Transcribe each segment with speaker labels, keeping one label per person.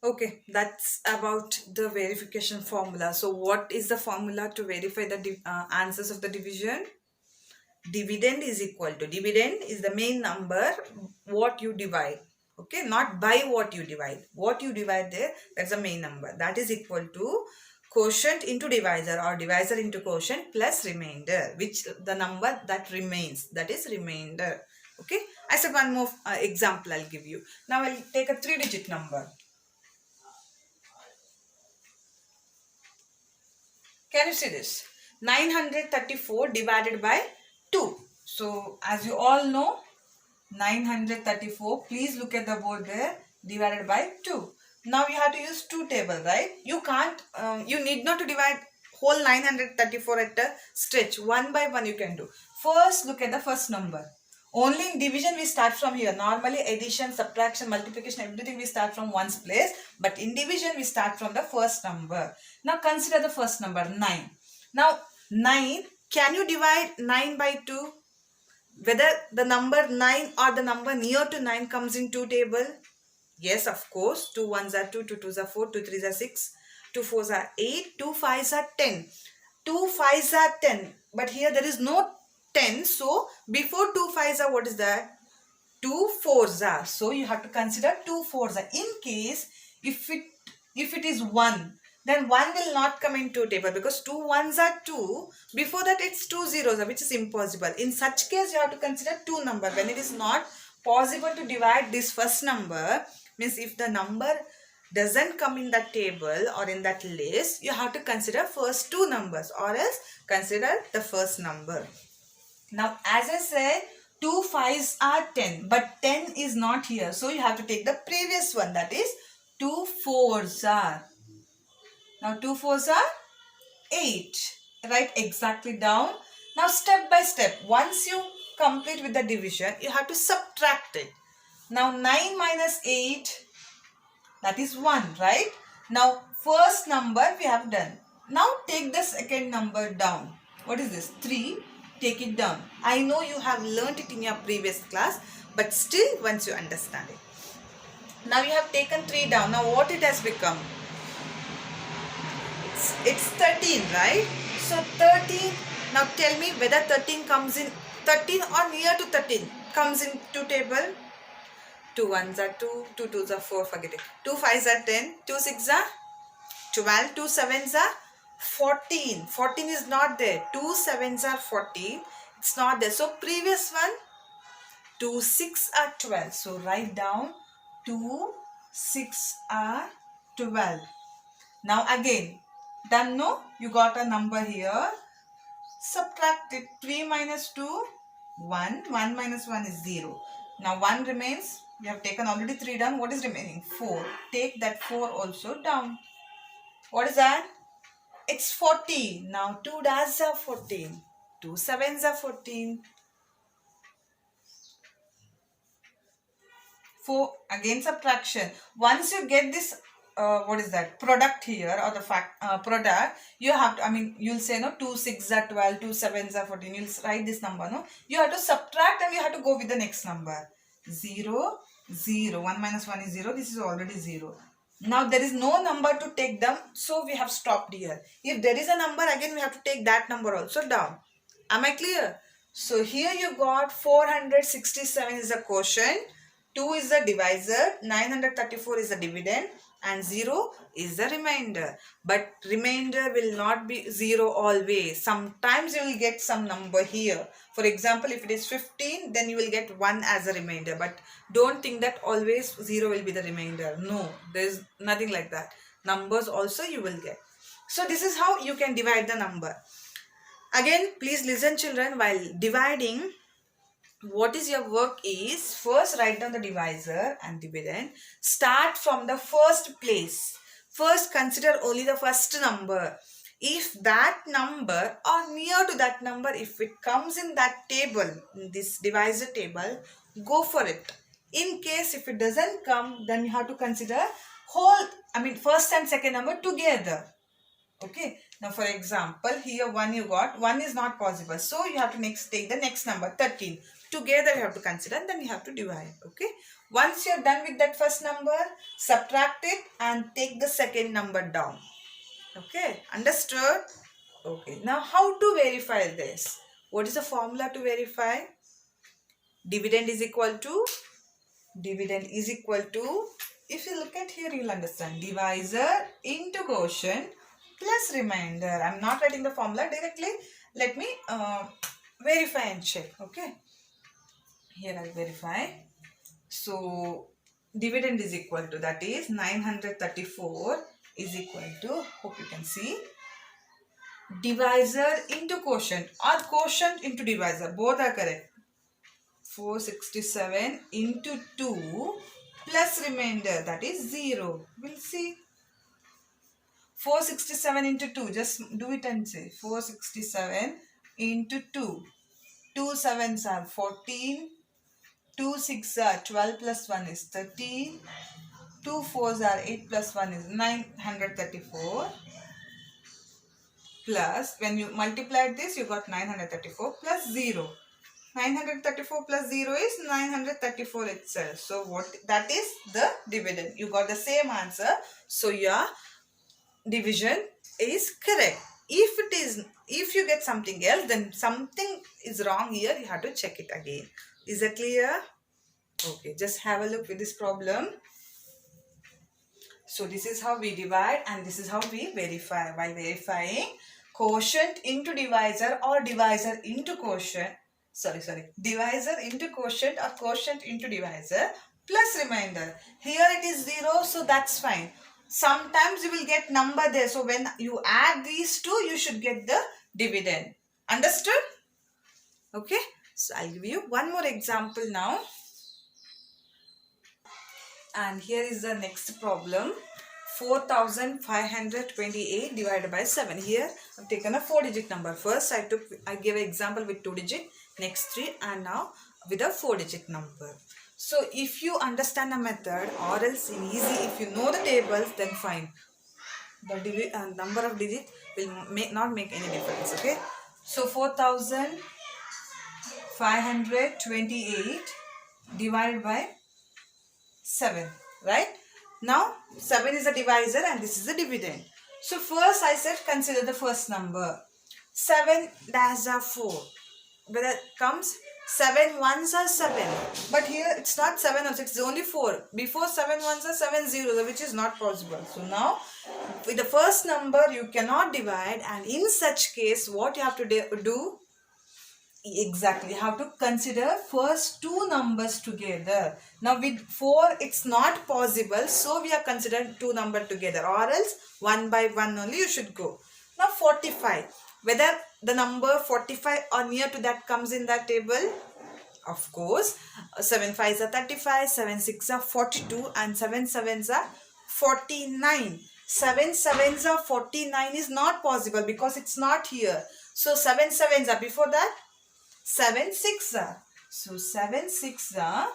Speaker 1: Okay, that's about the verification formula. So what is the formula to verify the answers of the division? Dividend is equal to, dividend is the main number what you divide. Okay, not by what you divide. What you divide there, that's the main number. That is equal to quotient into divisor or divisor into quotient plus remainder, which the number that remains, that is remainder. Okay, I said one more example I'll give you. Now I'll take a 3-digit number. Can you see this? 934 divided by 2. So as you all know, 934, please look at the board there, divided by 2. Now you have to use 2 table, right? You can't, you need not to divide whole 934 at a stretch. One by one you can do. First look at the first number. Only in division we start from here. Normally addition, subtraction, multiplication, everything we start from one's place. But in division we start from the first number. Now consider the first number 9. Now 9, can you divide 9 by 2? Whether the number 9 or the number near to 9 comes in 2 table? Yes, of course. 2 ones are 2, 2 twos are 4, 2 threes are 6, 2 fours are 8, 2 fives are 10. 2 fives are 10. But here there is no 10. So, before 2 fives are, what is that? 2 fours are. So, you have to consider 2 fours are. In case, if it is 1, then 1 will not come into table because 2 ones are 2. Before that, it's 2 zeros, which is impossible. In such case, you have to consider 2 number. When it is not possible to divide this first number, means if the number doesn't come in that table or in that list, you have to consider first 2 numbers or else consider the first number. Now, as I said, 2 fives are 10, but 10 is not here. So, you have to take the previous one, that is 2 fours are. Now, 2 fours are 8. Write exactly down. Now, step by step, once you complete with the division, you have to subtract it. Now, 9 minus 8, that is 1, right? Now, first number we have done. Now, take the second number down. What is this? 3. Take it down. I know you have learnt it in your previous class, but still once you understand it. Now, you have taken 3 down. Now, what it has become? It's 13, right? So 13, now tell me whether 13 comes in 13 or near to 13 comes in 2 table. 2 ones are 2, 2 twos are 4, forget it. 2 fives are 10, 2 sixes are 12, 2 sevens are 14. 14 is not there. 2 sevens are 14. It's not there. So previous one, 2 6 are 12. So write down 2 6 are 12. Now again, done, no? You got a number here. Subtract it. 3 minus 2, 1. 1 minus 1 is 0. Now 1 remains. We have taken already 3 down. What is remaining? 4. Take that 4 also down. What is that? It's 14. Now 2 dashes are 14. 2 sevens are 14. 4, again subtraction. Once you get this what is that product here, or the product, you have to, I mean, you'll say no, 2 6 are 12, 2 sevens are 14. You'll write this number, no? You have to subtract and you have to go with the next number. 0 0. 1 minus 1 is 0. This is already 0. Now there is no number to take them, so we have stopped here. If there is a number, again we have to take that number also down. Am I clear? So here you got 467 is the quotient, 2 is the divisor, 934 is the dividend, and 0 is the remainder. But remainder will not be 0 always. Sometimes you will get some number here. For example, if it is 15, then you will get 1 as a remainder. But don't think that always 0 will be the remainder. No, there is nothing like that. Numbers also you will get. So this is how you can divide the number. Again, please listen children, while dividing, what is your work is, first write down the divisor and dividend. Start from the first place. First consider only the first number. If that number or near to that number, if it comes in that table, in this divisor table, go for it. In case if it doesn't come, then you have to consider first and second number together. Okay. Now for example, here 1 you got, 1 is not possible. So you have to take the next number, 13. Together you have to consider and then you have to divide. Okay. Once you're done with that first number, subtract it and take the second number down. Okay, understood? Okay, now how to verify this? What is the formula to verify? Dividend is equal to, if you look at here, you'll understand, divisor into quotient plus remainder. I'm not writing the formula directly. Let me verify and check. Okay, here I'll verify. So dividend is equal to, that is 934 is equal to, hope you can see, divisor into quotient or quotient into divisor, both are correct. 467 into 2 plus remainder, that is 0. We'll see. 467 into 2, just do it and say 467 into 2. 2 7s are 14. 2 6 are 12 plus 1 is 13. 2 4s are 8 plus 1 is 934. Plus, when you multiplied this, you got 934 plus 0. 934 plus 0 is 934 itself. So, that is the dividend. You got the same answer. So, your division is correct. If you get something else, then something is wrong here. You have to check it again. Is that clear? Okay, just have a look with this problem. So this is how we divide and this is how we verify. While verifying, quotient into divisor or divisor into quotient. Divisor into quotient or quotient into divisor plus remainder. Here it is 0, so that's fine. Sometimes you will get number there. So when you add these two, you should get the dividend. Understood? Okay. So I'll give you one more example now. And here is the next problem. 4528 divided by 7. Here I've taken a 4-digit number. First I gave an example with 2-digit, next 3, and now with a 4-digit number. So if you understand the method, or else in easy, if you know the tables, then fine. The number of digits will not make any difference. Okay. So 4528 divided by 7, right? Now 7 is a divisor and this is a dividend. So first I said consider the first number. 7 dash are 4. Whether it comes 7 ones are 7. But here it's not 7 or 6, it's only 4. Before 7 ones are 7 zeros, which is not possible. So now with the first number you cannot divide, and in such case what you have to do? Exactly, you have to consider first two numbers together. Now with 4 it's not possible, so we have considered two numbers together, or else one by one only you should go. Now 45, whether the number 45 or near to that comes in that table? Of course. 7 5s are 35, 7 6 are 42, and 7 7s are 49. 7 7s are 49 is not possible because it's not here. So 7 7s are before that 7 6 are. So 7 6 are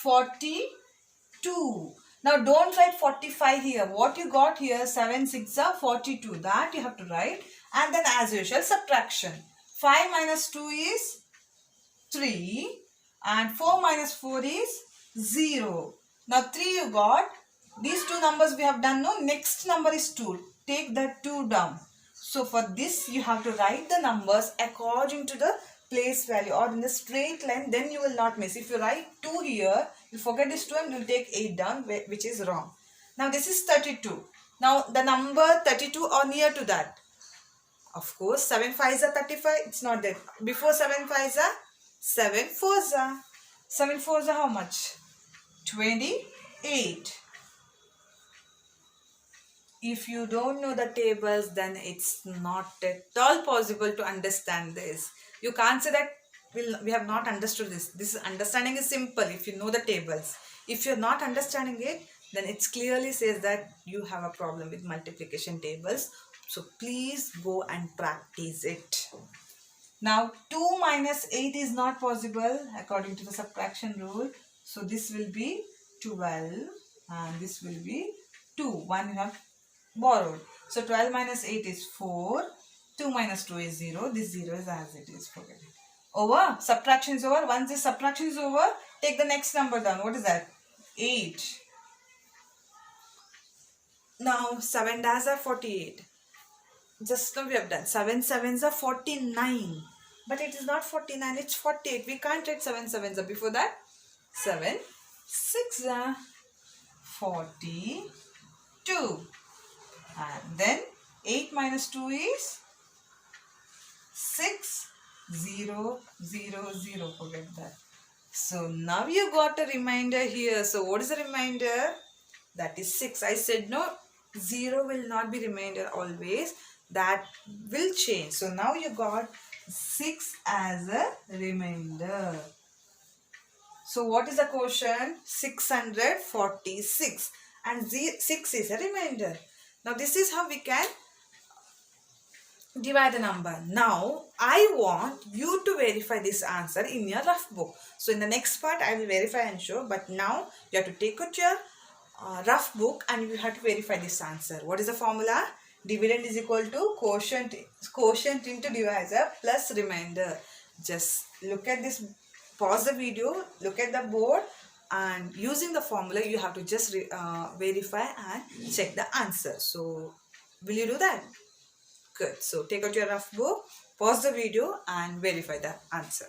Speaker 1: 42. Now don't write 45 here. What you got here, 7 6 are 42. That you have to write. And then as usual, subtraction. 5 minus 2 is 3. And 4 minus 4 is 0. Now 3 you got. These two numbers we have done. No, next number is 2. Take that 2 down. So for this you have to write the numbers according to the place value or in the straight line, then you will not miss. If you write 2 here, you forget this 2 and you will take 8 down, which is wrong. Now this is 32. Now the number 32 or near to that. Of course 7 5s are 35, it's not there. Before 7 5s are 7 4s are. 7 4s are how much? 28. If you don't know the tables, then it's not at all possible to understand this. You can't say that we have not understood this. This understanding is simple if you know the tables. If you're not understanding it, then it clearly says that you have a problem with multiplication tables. So please go and practice it. Now 2 minus 8 is not possible according to the subtraction rule. So this will be 12 and this will be 2. 1 you have borrowed. So 12 minus 8 is 4. 2 minus 2 is 0. This 0 is as it is. Forget it. Over. Subtraction is over. Once this subtraction is over, Take the next number down. What is that? 8. Now 7 dash are 48. Just now we have done 7 sevens are 49. But it is not 49, it's 48. We can't write 7 sevens are before that. 7 6 are 42. And then 8 minus 2 is 6 0 0 0. Forget that. So now you got a remainder here. So what is the remainder? That is 6. I said no, 0 will not be remainder always. That will change. So now you got 6 as a remainder. So what is the quotient? 646. And 6 is a remainder. Now this is how we can divide the number. Now I want you to verify this answer in your rough book. So in the next part I will verify and show, but now you have to take out your rough book and you have to verify this answer. What is the formula? Dividend is equal to quotient into divisor plus remainder. Just look at this, pause the video, look at the board, and using the formula you have to just verify and check the answer. So will you do that? Good. So take out your rough book, pause the video and verify the answer.